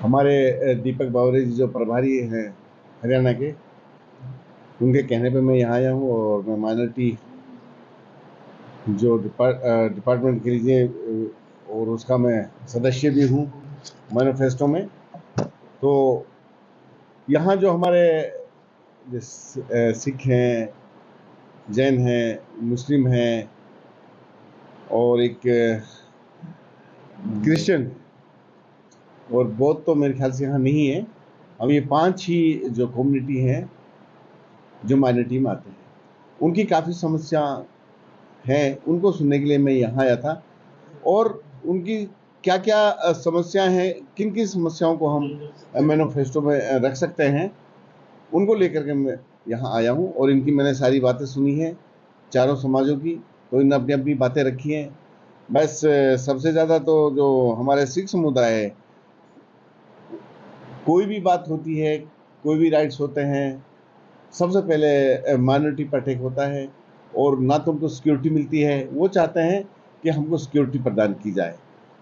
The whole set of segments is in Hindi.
हमारे दीपक बावरे जी जो प्रभारी हैं हरियाणा के, उनके कहने पे मैं यहाँ आया हूँ और मैं माइनॉरिटी जो डिपार्टमेंट के लिए और उसका मैं सदस्य भी हूँ मैनिफेस्टो में। तो यहाँ जो हमारे सिख हैं, जैन हैं, मुस्लिम हैं और एक क्रिश्चियन और बौद्ध तो मेरे ख्याल से यहाँ नहीं है। अब ये 5 ही जो कम्युनिटी हैं जो माइनॉरिटी में आते हैं, उनकी काफ़ी समस्या है, उनको सुनने के लिए मैं यहाँ आया था। और उनकी क्या क्या समस्याएं हैं, किन किन समस्याओं को हम मैनिफेस्टो में रख सकते हैं, उनको लेकर के मैं यहाँ आया हूँ। और इनकी मैंने सारी बातें सुनी हैं, चारों समाजों की, तो इन्होंने अपनी अपनी बातें रखी हैं। बस सबसे ज़्यादा तो जो हमारे सिख समुदाय है, कोई भी बात होती है, कोई भी राइट्स होते हैं, सबसे पहले माइनॉरिटी पर अटैक होता है और ना तो उनको सिक्योरिटी मिलती है। वो चाहते हैं कि हमको सिक्योरिटी प्रदान की जाए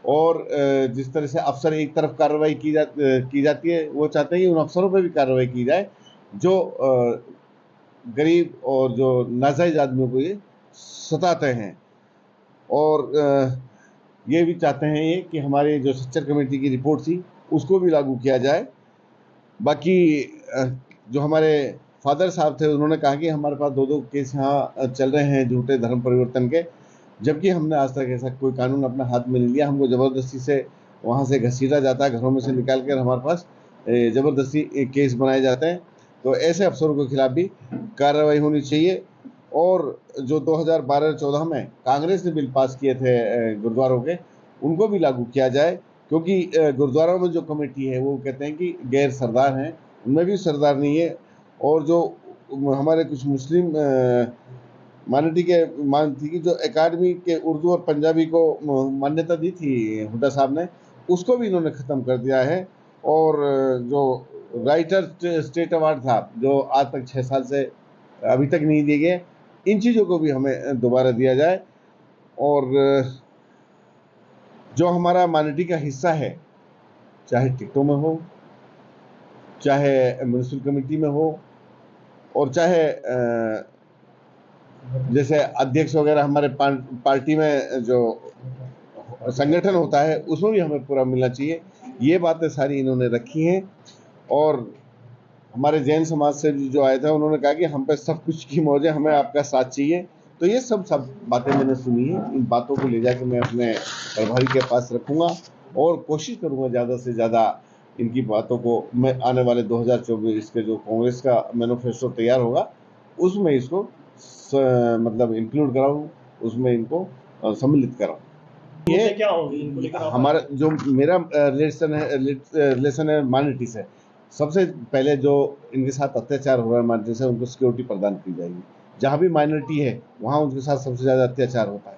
और जिस तरह से अफसर एक तरफ कार्रवाई की जाती है, वो चाहते हैं कि उन अफसरों पर भी कार्रवाई की जाए जो गरीब और जो नाजायज आदमियों को ये सताते हैं। और ये भी चाहते हैं ये कि हमारी जो सच्चर कमेटी की रिपोर्ट थी उसको भी लागू किया जाए। बाकी जो हमारे फादर साहब थे, उन्होंने कहा कि हमारे पास 2-2 केस यहाँ चल रहे हैं झूठे धर्म परिवर्तन के, जबकि हमने आज तक ऐसा कोई कानून अपने हाथ में नहीं लिया। हमको ज़बरदस्ती से वहाँ से घसीटा जाता है, घरों में से निकाल कर हमारे पास ज़बरदस्ती केस बनाए जाते हैं। तो ऐसे अफसरों के खिलाफ भी कार्रवाई होनी चाहिए। और जो 2012-14 में कांग्रेस ने बिल पास किए थे गुरुद्वारों के, उनको भी लागू किया जाए, क्योंकि गुरुद्वारों में जो कमेटी है वो कहते हैं कि गैर सरदार हैं, उनमें भी सरदार नहीं है। और जो हमारे कुछ मुस्लिम माइनॉरिटी के मांग थी कि जो एकेडमी के उर्दू और पंजाबी को मान्यता दी थी हुड्डा साहब ने, उसको भी इन्होंने ख़त्म कर दिया है। और जो राइटर स्टेट अवार्ड था जो आज तक 6 साल से अभी तक नहीं दिए गए, इन चीज़ों को भी हमें दोबारा दिया जाए। और जो हमारा माइनॉरिटी का हिस्सा है, चाहे टिकटों में हो, चाहे म्यूनसिपल कमेटी में हो, और चाहे जैसे अध्यक्ष वगैरह हमारे पार्टी में जो संगठन होता है, उसमें भी हमें पूरा मिलना चाहिए। ये बातें सारी इन्होंने रखी हैं। और हमारे जैन समाज से जो आए थे, उन्होंने कहा कि हम पे सब कुछ की मौज है, हमें आपका साथ चाहिए। तो ये सब बातें मैंने सुनी है। इन बातों को ले जाकर मैं अपने प्रभारी के पास रखूँगा और कोशिश करूँगा ज़्यादा से ज़्यादा इनकी बातों को मैं आने वाले 2024 के जो कांग्रेस का मैनिफेस्टो तैयार होगा, उसमें इसको मतलब इंक्लूड कराऊँ, उसमें इनको सम्मिलित कराऊँ। ये क्या होगी इनको लेकर हमारा जो मेरा रिलेशन है माइनॉरिटी से, सबसे पहले जो इनके साथ अत्याचार हो रहा है माइनॉरिटी से, उनको सिक्योरिटी प्रदान की जाएगी। जहाँ भी माइनॉरिटी है वहाँ उनके साथ सबसे ज़्यादा अत्याचार होता है।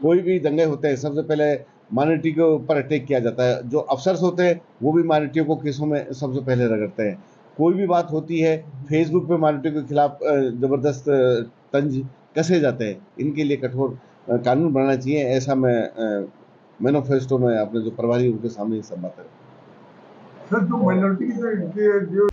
कोई भी दंगे होते हैं, सबसे पहले माइनॉरिटी के ऊपर अटैक किया जाता है। जो अफसर्स होते हैं वो भी माइनॉरिटियों को केसों में सबसे पहले रगड़ते हैं। कोई भी बात होती है, फेसबुक पे माइनॉरिटी के खिलाफ ज़बरदस्त तंज कसे जाते हैं। इनके लिए कठोर कानून बनाना चाहिए। ऐसा मैं मैनिफेस्टो में अपने जो प्रभारी उनके सामने ये सब बातें सर, जो माइनॉरिटी के जो